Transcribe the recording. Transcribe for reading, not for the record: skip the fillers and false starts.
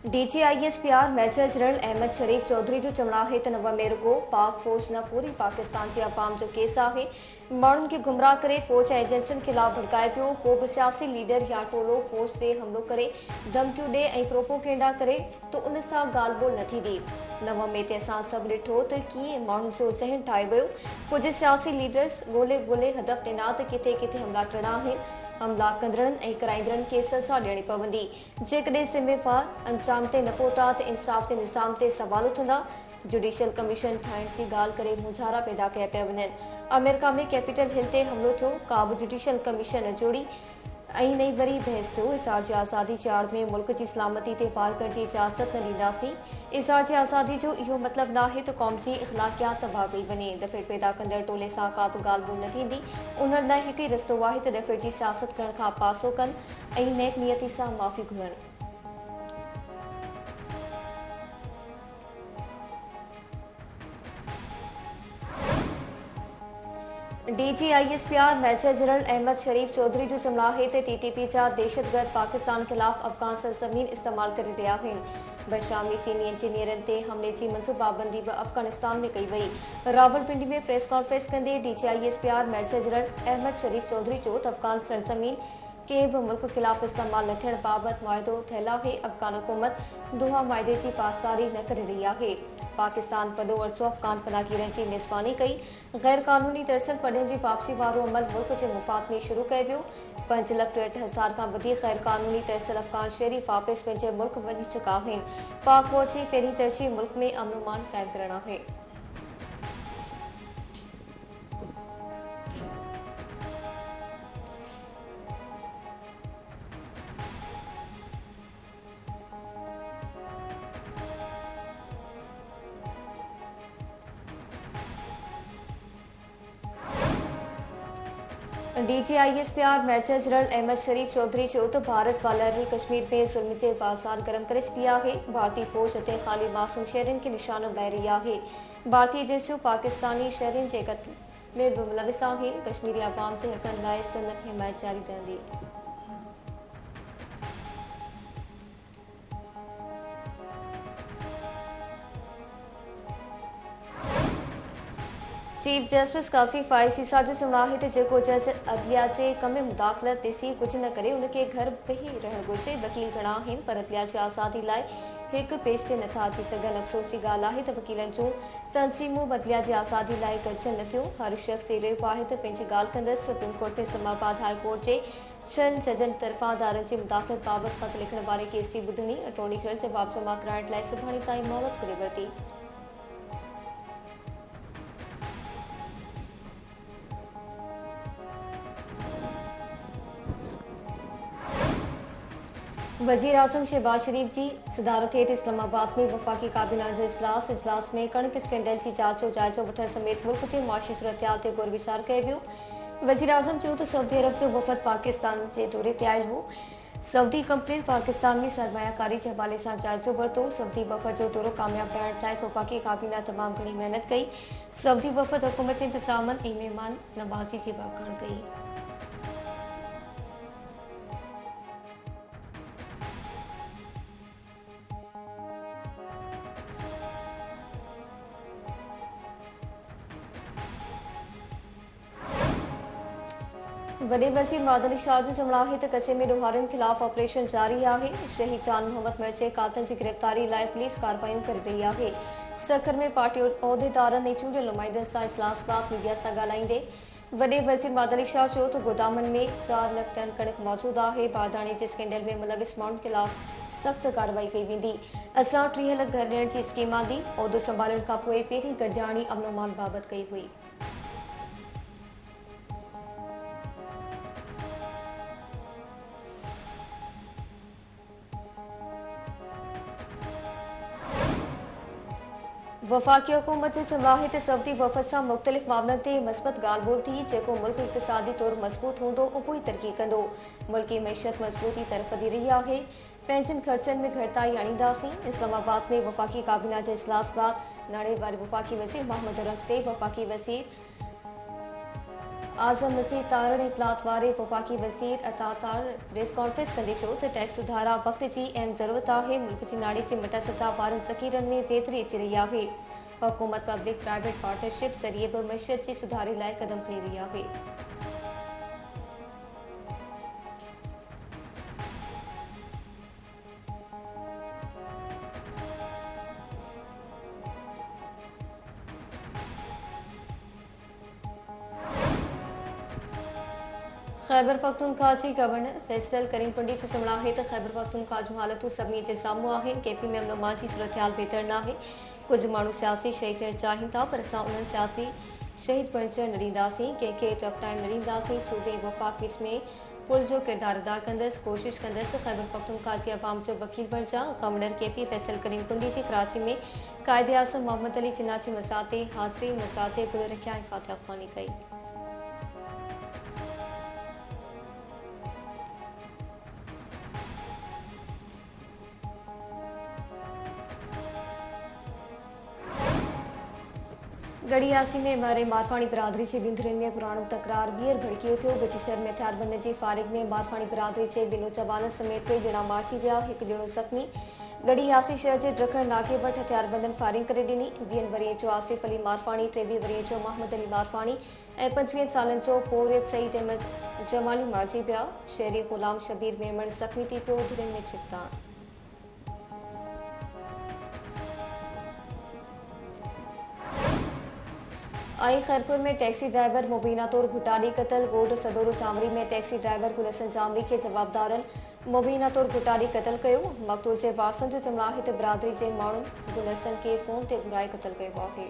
DGISPR major general Ahmad शरीफ चौधरी जो चवणु आहे त नव में रुगो पाक फौज न पूरी पाकिस्तान जी अवाम जो केस आहे। माण्हुनि खे गुमराह करे फौज ऐं एजेंसियुनि खिलाफ़ भड़काए पियो। को बि सियासी लीडर या टोलो फौज ते हमलो करे धमकियूं ॾे ऐं प्रोपोगेंडा करे त उन सां ॻाल्हि ॿोल न थींदी। 9 मई ते असां सभु ॾिठो त कीअं माण्हुनि जो ज़हन ठाहे वियो। कुझु सियासी लीडर्स ॻोल्हे हदफ़ ॾिना त किथे किथे हमला करणा आहिनि। हमला कंदड़नि ऐं कराईंदड़नि खे सज़ा ॾियणी पवंदी। जेकॾहिं ज़िम्मेवार अंजाम ते न पहुता त इंसाफ़ जे निज़ाम ते सवाल उथंदा। जुडिशियल कमीशन ठाहिण जी ॻाल्हि करे मुजारा पैदा कया पिया वञनि। अमेरिका में कैपिटल हिल ते हमलो थियो, का बि जुडिशियल कमीशन न जोड़ी ऐं नई वरी बहस थियो। इज़हार जी आज़ादी जी आड़ में मुल्क जी सलामती ते वार करण जी इजाज़त न ॾींदासीं। इज़हार जी आज़ादी जो इहो मतिलबु न आहे त क़ौम जी इख़लाक़ियात तबाह कई वञे। दफ़ेड़ पैदा कंदड़ टोले सां का बि ॻाल्हि ॿोल न थींदी। उन्हनि लाइ हिकु ई रस्तो आहे त दफ़ेड़ जी सियासत करण खां पासो कनि ऐं नेक नियती सां माफ़ी घुरनि। DGISPR मेजर जनरल अहमद शरीफ चौधरी जो चवणु आहे त TTP जा दहशतगर्द पाकिस्तान ख़िलाफ़ अफ़गान सरज़मीन इस्तेमाल करे रहिया आहिनि। बशामी चीनी इंजीनियरनि ते हमले जी मनसूबाबंदी बि अफ़गानिस्तान में कई वई। रावलपिंडी में प्रेस कॉन्फ्रेंस कंदे DGISPR मेजर जनरल अहमद शरीफ चौधरी चयो त अफ़गान सरज़मीन कंहिं बि मुल्क ख़िलाफ़ इस्तेमाल न थियण बाबति मुआहिदो थियल आहे। अफ़गान हुकूमत दोहा मुआहिदे जी पासदारी न करे रही आहे। पाकिस्तान पदो अरसो अफ़गान पनाहगीरनि जी मेज़बानी कई। गैर क़ानूनी तरसल पढ़नि जी वापसी वारो अमल मुल्क जे मुफ़ाद में शुरू कयो वियो। 5,63,000 खां वधीक गैर क़ानूनी तरसल अफ़गान शहरी वापसि पंहिंजे मुल्क वञी चुका आहिनि। पाक फौज जी पहिरीं तरजीह मुल्क में अमन मान क़ाइमु करणु आहे। DGISPR मेजर जनरल अहमद शरीफ चौधरी चयो त भारत बालरल कश्मीर में ज़ुल्म जे बाज़ार गरम करे छॾी आहे। भारतीय फौज हिते ख़ाली मासूम शहरियुनि खे निशानो बणाए रही आहे। भारतीय एजेंसियूं पाकिस्तानी शहरियुनि जे क़त्ल में बि मुलविस आहिनि। कश्मीरी अवाम जे हक़नि लाइ सिंध में हिमायत जारी रहंदी। चीफ जस्टिस कासिफ फाइज़ ईसा जो चवणु आहे त जेको जज अदलिया जे कम में मुदाख़लत ॾिसी कुझु न करे उनखे घर वेही रहणु घुरिजे। वकील घणा आहिनि पर अदलिया जी आज़ादी लाइ हिकु पेज ते नथा अची सघनि। अफ़सोस जी ॻाल्हि आहे त वकीलनि जूं तंज़ीमूं अदलिया जी आज़ादी लाइ गॾिजनि न थियूं। हर शख़्स ही रहियो आहे त पंहिंजी ॻाल्हि कंदसि। सुप्रीम कोर्ट में इस्लामाबाद हाई कोर्ट जे 6 जजनि तरफ़ां दारनि जी मुदाख़लत बाबति ख़त लिखण वारे केस जी ॿुधणी अटॉर्नी जनरल जवाब जमा कराइण लाइ सुभाणे ताईं मोहलत करे वरिती। वज़ीर आज़म शहबाज शरीफ जी सदारत हेठि इस्लामाबाद में वफ़ाक़ी काबीना जो इजलास में कणक स्कैंडल जी जांच जो जाइज़ो वठण समेत मुल्क जे मुआशी सूरतहाल ते गौर विचार कयो वियो। वज़ीर आज़म चयो त सऊदी अरब जो वफ़द पाकिस्तान जे दौरे ते आयल हो। सऊदी कंपनी पाकिस्तान में सरमायाकारी जे हवाले सां जाइज़ो वरितो। सऊदी वफ़द जो दौरो कामयाब बणाइण लाइ वफ़ाक़ी काबीना तमामु घणी महिनत कई। सऊदी वफ़द हुकूमत जे इंतज़ामनि ऐं महिमान नवाज़ी जी वाखाण कई। वॾे वज़ीर मादनी शाह जो चवणु आहे त कचे में ॾोहारियुनि ख़िलाफ़ ऑपरेशन जारी आहे। शहीद जान मोहम्मद मिर्चे कातलनि जी गिरफ़्तारी लाइ पुलिस कार्रवायूं करे रही आहे। सखर में पार्टी उहिदेदारनि ऐं चूंडियल नुमाइंदनि सां इस्लामाबाद मीडिया सां ॻाल्हाईंदे वॾे वज़ीर मादनी शाह चयो त गोदामनि में 4 लख टन कणिक मौजूदु आहे। बारदाने जे स्कैंडल में मुलविस माण्हुनि ख़िलाफ़ सख़्त कार्रवाई कई वेंदी। असां 30 लख घर ॾियण जी स्कीम आंदी। उहिदो संभालण खां पोइ पहिरीं गॾिजाणी अमन मान बाबति कई हुई। वफ़ाक़ी हुकूमत जो चवणु आहे त सऊदी वफ़द सां मुख़्तलिफ़ मामलनि ते मस्बत ॻाल्हि ॿोल थी। जेको मुल्क इक़्तिसादी तौरु मज़बूत हूंदो उहो ई तरक़ी कंदो। मुल्की मईशत मज़बूती तरफ़ वधी रही आहे। पंहिंजनि ख़र्चनि में घटिताई आणींदासीं। इस्लामाबाद में वफ़ाक़ी काबीना जे इजलास बाद नाणे वारे वफ़ाक़ी वज़ीर मोहम्मद रंगसे वफ़ाक़ी वज़ीर आज़म नज़ीर तारण इतलात वारे वफ़ाक़ी वज़ीर अता तारण प्रेस कॉन्फ्रेंस कंदे चयो त टैक्स सुधारा वक़्त जी अहम ज़रूरत आहे। मुल्क जी नाड़ी जे मटा सतह वारनि ज़ख़ीरनि में बेहतरी अची रही आहे। हुकूमत पब्लिक प्राइवेट पार्टनरशिप ज़रिए बि मईशत जे सुधारे लाइ क़दम खणी रही आहे। खैबर पख्तूनख्वा जी गवर्नर फैसल करीम पंडित जो चवणु आहे त खैबर पख्तूनख्वा जूं हालतूं सभिनी जे साम्हूं आहिनि। केपी में अमन जी सूरतहाल बहितर न आहे। कुझु माण्हू सियासी शहीद थियणु चाहिनि था, पर असां उन्हनि सियासी शहीद बणजणु न ॾींदासीं। कंहिंखे टफ टाइम न ॾींदासीं। सूबे वफ़ाक़ विच में पुल जो किरदारु अदा कंदसि। कोशिश कंदसि त खैबर पख्तूनख्वा जी अवाम जो वकील बणिजां। गवर्नर केपी फैसल करीम कुंडी जी कराची में कायदे आज़म मोहम्मद अली जिन्ना जी मज़ार ते हाज़िरी मज़ार ते गुल रखिया ऐं फातिहा ख़्वानी कई। गड़ियासी में मारे मारवाड़ी बिरादरी जी बिंदुरनि में पुराणो तकरार ॿीहर भड़की उथियो। भुज शहर में हथियारबंद जी फारिग में मारवाड़ी बिरादरी जे ॿिनि नौजवाननि समेत टे ॼणा मारिजी विया, हिकु ॼणो ज़ख़्मी। गड़ियासी शहर जे ड्रखण नाके वटि हथियारबंदनि फायरिंग करे ॾिनी। 20 वरिये जो आसिफ अली मारवाणी, 23 वरिये जो मोहम्मद अली मारवाणी ऐं 25 सालनि जो पोरियत सईद अहमद जमाली मारिजी विया। शहरी ग़ुलाम शबीर मेमण ज़ख़्मी थी पियो। धुरियुनि में छिकताण। आई खैरपुर में टैक्सी ड्राइवर मुबीना तौर भुटाडी क़तल। ॻोठ सदोरो चामरी में टैक्सी ड्राइवर गुलसन चामरी खे जवाबदारनि मुबीना तौर भुटाडी क़तल कयो। मक़तूल जे वारसनि जो चवणु आहे त बिरादरी जे माण्हुनि गुलसन खे फ़ोन ते घुराए क़तल कयो आहे।